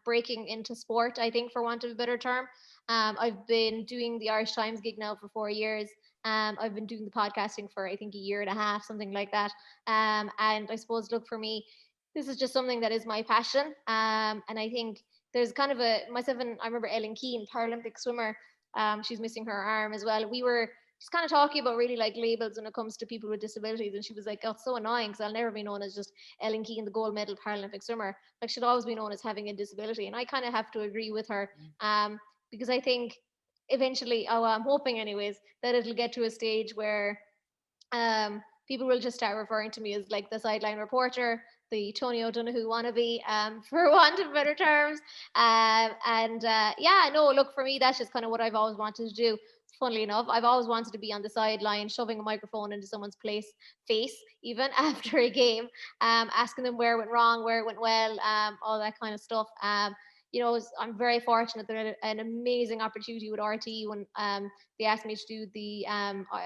breaking into sport, I think, for want of a better term. I've been doing the Irish Times gig now for 4 years. I've been doing the podcasting for, I think, a year and a half, something like that. And I suppose, look, for me, this is just something that is my passion. And I think there's kind of myself and I remember Ellen Keane, Paralympic swimmer. She's missing her arm as well. We were just kind of talking about really like labels when it comes to people with disabilities. And she was like, oh, it's so annoying because I'll never be known as just Ellen Keane, the gold medal Paralympic swimmer. Like, she'd always be known as having a disability. And I kind of have to agree with her because I think eventually, I'm hoping anyways, that it'll get to a stage where people will just start referring to me as like the sideline reporter, the Tony O'Donoghue wannabe, for want of better terms. Yeah, no, look, for me, that's just kind of what I've always wanted to do. Funnily enough, I've always wanted to be on the sideline, shoving a microphone into someone's face, even after a game, asking them where it went wrong, where it went well, all that kind of stuff. I'm very fortunate that I had an amazing opportunity with RT when they asked me to do the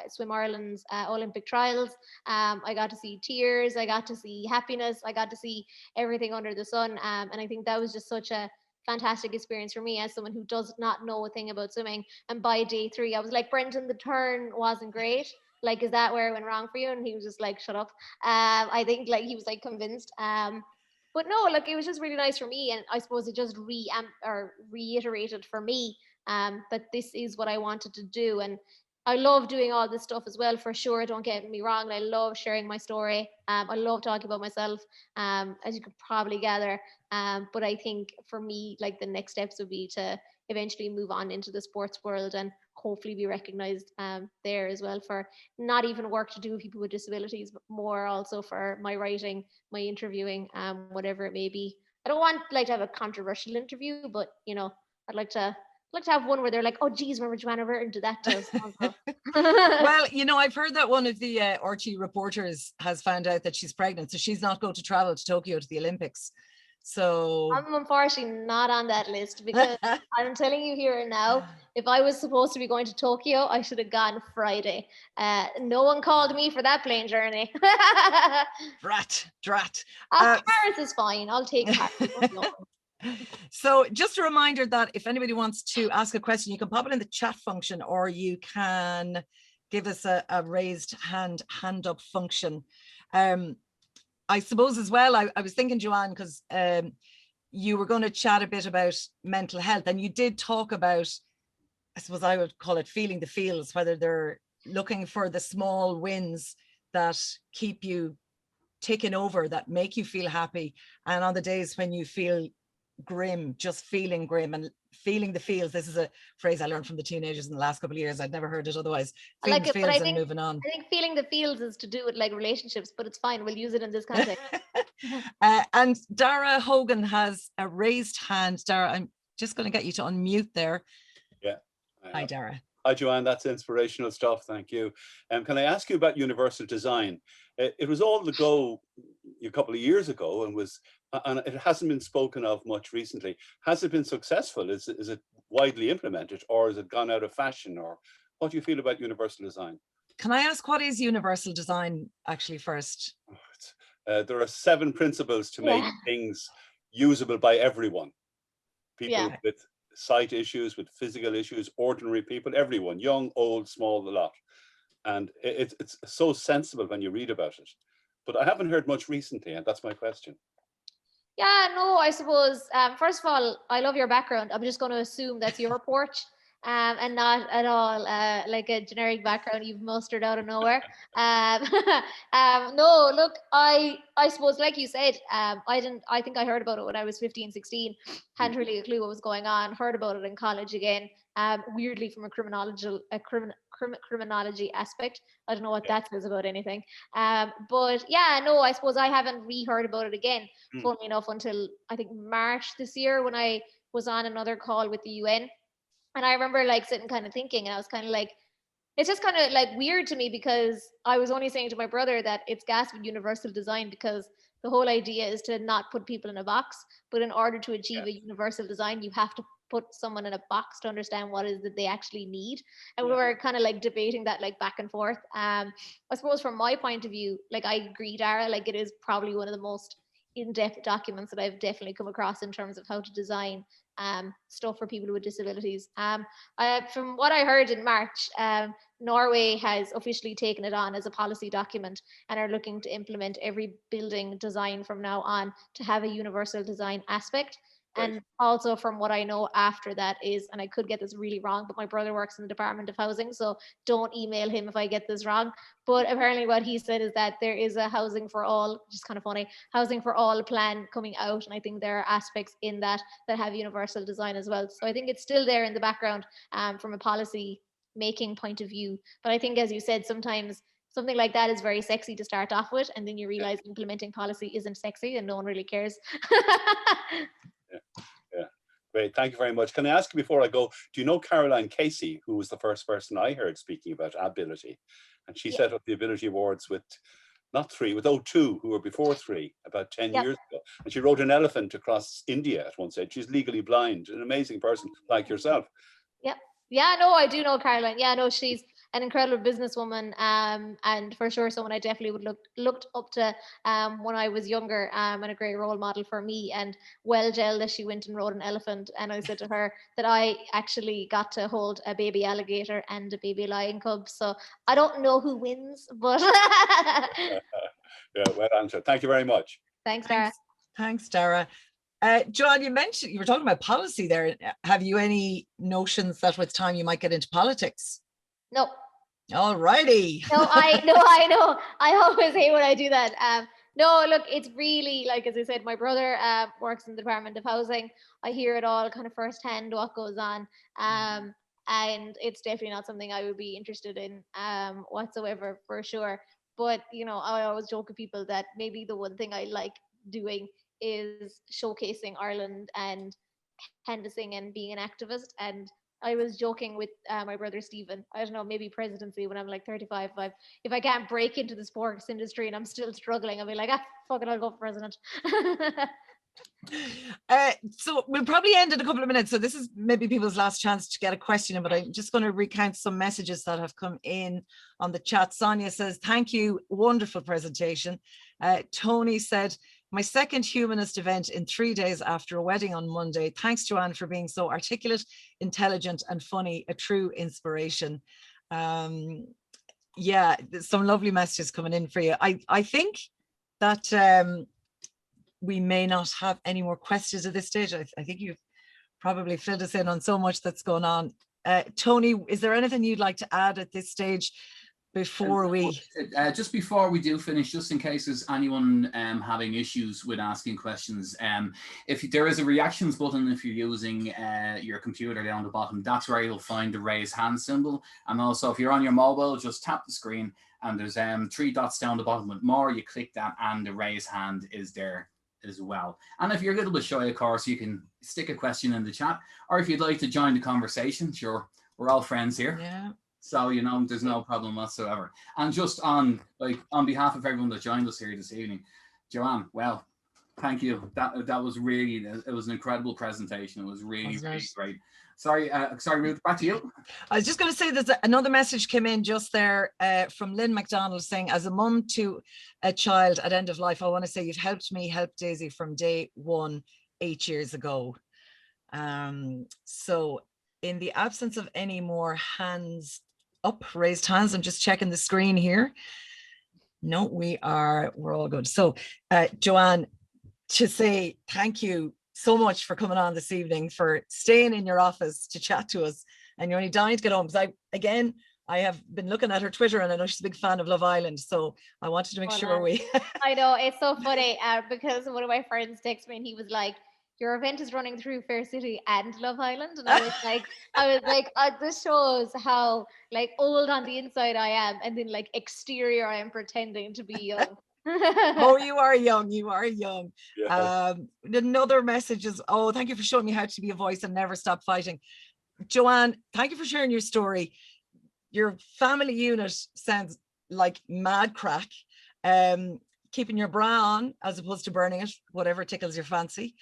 Swim Ireland's Olympic trials. I got to see tears, I got to see happiness, I got to see everything under the sun. And I think that was just such a fantastic experience for me as someone who does not know a thing about swimming. And by day 3, I was like, Brendan, the turn wasn't great. Like, is that where it went wrong for you? And he was just like, shut up. I think like he was like convinced. But no, like, it was just really nice for me, and I suppose it just reiterated for me that this is what I wanted to do. And I love doing all this stuff as well, for sure. Don't get me wrong. I love sharing my story. I love talking about myself, as you could probably gather. But I think for me, like, the next steps would be to eventually move on into the sports world and hopefully be recognized there as well, for not even work to do with people with disabilities, but more also for my writing, my interviewing, whatever it may be. I don't want like to have a controversial interview, but I'd like to have one where they're like, oh geez, remember Joanne O'Riordan did that to us. Well, I've heard that one of the RT reporters has found out that she's pregnant, so she's not going to travel to Tokyo to the Olympics. So I'm unfortunately not on that list, because I'm telling you here and now, if I was supposed to be going to Tokyo, I should have gone Friday. No one called me for that plane journey. Drat. Paris is fine. I'll take Paris. So just a reminder that if anybody wants to ask a question, you can pop it in the chat function, or you can give us a raised hand up function. I suppose as well, I was thinking, Joanne, because you were going to chat a bit about mental health, and you did talk about, I suppose I would call it feeling the feels, whether they're looking for the small wins that keep you ticking over, that make you feel happy. And on the days when you feel grim, just feeling grim and feeling the feels. This is a phrase I learned from the teenagers in the last couple of years. I'd never heard it otherwise. Feeling the feels and moving on. I think feeling the feels is to do with like relationships, but it's fine. We'll use it in this context. And Dara Hogan has a raised hand. Dara, I'm just going to get you to unmute there. Yeah. Hi, Dara. Hi, Joanne. That's inspirational stuff. Thank you. Can I ask you about universal design? It was all the go a couple of years ago, and it hasn't been spoken of much recently. Has it been successful? Is it widely implemented, or has it gone out of fashion? Or what do you feel about universal design? Can I ask, what is universal design actually first? There are 7 principles to make things usable by everyone. People with sight issues, with physical issues, ordinary people, everyone, young, old, small, the lot. And it's so sensible when you read about it. But I haven't heard much recently, and that's my question. Yeah, no, I suppose, first of all, I love your background. I'm just going to assume that's your porch, and not at all like a generic background you've mustered out of nowhere. No, look, I suppose, like you said, I think I heard about it when I was 15, 16, hadn't really a clue what was going on, heard about it in college again, weirdly from a criminology aspect. I don't know what that says about anything. But yeah, no, I suppose I haven't re-heard about it again, funnily enough, until I think March this year, when I was on another call with the UN. And I remember like sitting kind of thinking, and I was kind of like, it's just kind of like weird to me, because I was only saying to my brother that it's gas with universal design, because the whole idea is to not put people in a box. But in order to achieve a universal design, you have to put someone in a box to understand what is that they actually need. And we were kind of like debating that like back and forth. I suppose from my point of view, like, I agree, Dara, like, it is probably one of the most in-depth documents that I've definitely come across in terms of how to design stuff for people with disabilities. From what I heard in March, Norway has officially taken it on as a policy document and are looking to implement every building design from now on to have a universal design aspect. Right. And also, from what I know after that is, and I could get this really wrong, but my brother works in the Department of Housing, so don't email him if I get this wrong. But apparently what he said is that there is a housing for all, which is kind of funny, housing for all plan coming out. And I think there are aspects in that have universal design as well. So I think it's still there in the background from a policy making point of view. But I think, as you said, sometimes something like that is very sexy to start off with, and then you realize implementing policy isn't sexy and no one really cares. Yeah. Great, thank you very much. Can I ask you before I go, do you know Caroline Casey, who was the first person I heard speaking about ability? And she set up the Ability Awards with not 3, with O2, who were before 3, about 10 years ago. And she rode an elephant across India at one stage. She's legally blind, an amazing person like yourself. Yeah, no, I do know Caroline. Yeah, no, she's an incredible businesswoman, and for sure someone I definitely would looked up to when I was younger, and a great role model for me. And well gelled that she went and rode an elephant. And I said to her that I actually got to hold a baby alligator and a baby lion cub. So I don't know who wins, but yeah, well answered. Thank you very much. Thanks, Dara. Thanks, Dara. John, you mentioned, you were talking about policy there. Have you any notions that with time you might get into politics? No. All righty. No, I know. I always hate when I do that. No, look, it's really, like, as I said, my brother works in the Department of Housing. I hear it all kind of firsthand what goes on. And it's definitely not something I would be interested in whatsoever, for sure. But, you know, I always joke with people that maybe the one thing I like doing is showcasing Ireland and canvassing and being an activist. And I was joking with my brother Stephen, I don't know, maybe presidency when I'm like 35. If I can't break into the sports industry and I'm still struggling, I'll be like, fuck it, I'll go for president. So we'll probably end in a couple of minutes. So this is maybe people's last chance to get a question in, but I'm just going to recount some messages that have come in on the chat. Sonia says, thank you, wonderful presentation. Tony said, my second humanist event in 3 days after a wedding on Monday. Thanks, Joanne, for being so articulate, intelligent and funny, a true inspiration. Yeah, some lovely messages coming in for you. I think that we may not have any more questions at this stage. I think you've probably filled us in on so much that's going on. Tony, is there anything you'd like to add at this stage before we... just before we do finish, just in case there's anyone having issues with asking questions, if there is a reactions button, if you're using your computer down the bottom, that's where you'll find the raise hand symbol. And also if you're on your mobile, just tap the screen and there's 3 dots down the bottom with more, you click that and the raise hand is there as well. And if you're a little bit shy, of course, you can stick a question in the chat, or if you'd like to join the conversation, sure, we're all friends here. Yeah. So, you know, there's no problem whatsoever. And just on behalf of everyone that joined us here this evening, Joanne, well, thank you. That was really, it was an incredible presentation. It was really, really great. Sorry, Ruth, back to you. I was just going to say there's another message came in just there from Lynn McDonald saying, as a mum to a child at end of life, I want to say you've helped me help Daisy from day one, 8 years ago. So in the absence of any more hands up, raised hands, I'm just checking the screen here. No, we're all good. So Joanne, to say thank you so much for coming on this evening, for staying in your office to chat to us, and you're only dying to get home, because I have been looking at her Twitter and I know she's a big fan of Love Island, so I wanted to make sure we... I know, it's so funny because one of my friends texted me and he was like, your event is running through Fair City and Love Island. And I was like, this shows how like old on the inside I am, and then like exterior I am pretending to be young. Oh, you are young. Yeah. Another message is, oh, thank you for showing me how to be a voice and never stop fighting. Joanne, thank you for sharing your story. Your family unit sounds like mad crack. Keeping your bra on as opposed to burning it, whatever tickles your fancy.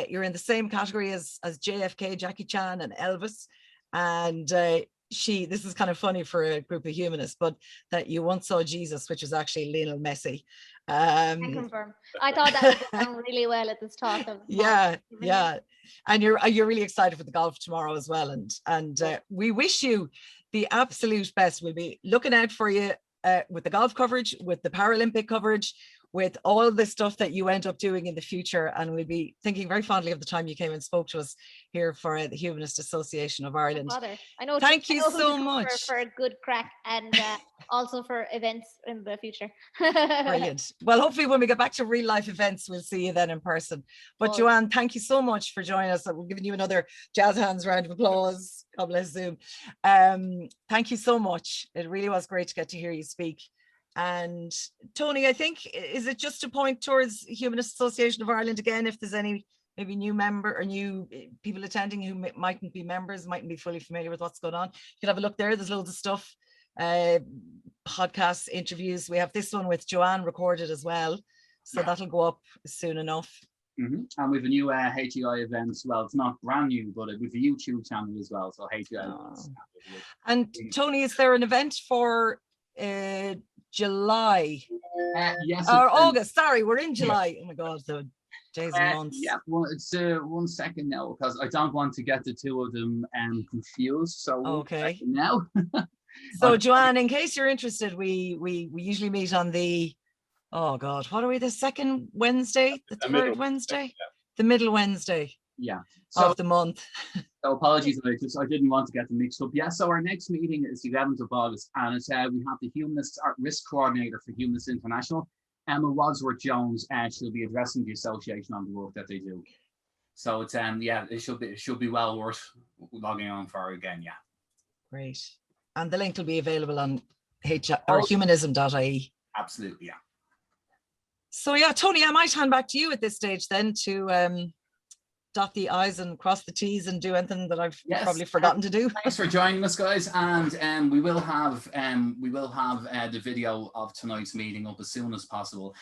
You're in the same category as JFK, Jackie Chan and Elvis. And this is kind of funny for a group of humanists, but that you once saw Jesus, which was actually Lionel Messi. I confirm. I thought that would go down really well at this talk. Yeah. And you're really excited for the golf tomorrow as well. And we wish you the absolute best. We'll be looking out for you with the golf coverage, with the Paralympic coverage, with all the stuff that you end up doing in the future. And we'll be thinking very fondly of the time you came and spoke to us here for the Humanist Association of Ireland. I know. Thank you so much. For a good crack, and also for events in the future. Brilliant. Well, hopefully when we get back to real life events, we'll see you then in person. But Joanne, thank you so much for joining us. We're giving you another jazz hands round of applause. God bless Zoom. Thank you so much. It really was great to get to hear you speak. And Tony, I think, is it just to point towards Humanist Association of Ireland again, if there's any maybe new member or new people attending who mightn't be members, mightn't be fully familiar with what's going on, you can have a look there. There's loads of stuff, podcasts, interviews. We have this one with Joanne recorded as well, so that'll go up soon enough. And we have a new HEI event as well. It's not brand new, but with a YouTube channel as well. So HEI. And Tony, is there an event for July? Yes. Or August, sorry, we're in July. Oh my God, the days and months. Yeah, well, it's 1 second now, because I don't want to get the two of them confused. So okay. Now. So Joanne, in case you're interested, we usually meet on the, oh God, what are we, the second Wednesday, the third Wednesday? Yeah. The middle Wednesday. Yeah. Of the month. So apologies, I didn't want to get them mixed up. Yeah, so our next meeting is the 11th of August, and it's, we have the Humanist Risk Coordinator for Humanist International, Emma Wadsworth-Jones. She'll be addressing the association on the work that they do. So it's yeah, it should be well worth logging on for again. Yeah. Great. And the link will be available on humanism.ie. Absolutely, yeah. So yeah, Tony, I might hand back to you at this stage then to dot the I's and cross the T's and do anything that I've probably forgotten to do. Thanks for joining us, guys, and we will have the video of tonight's meeting up as soon as possible.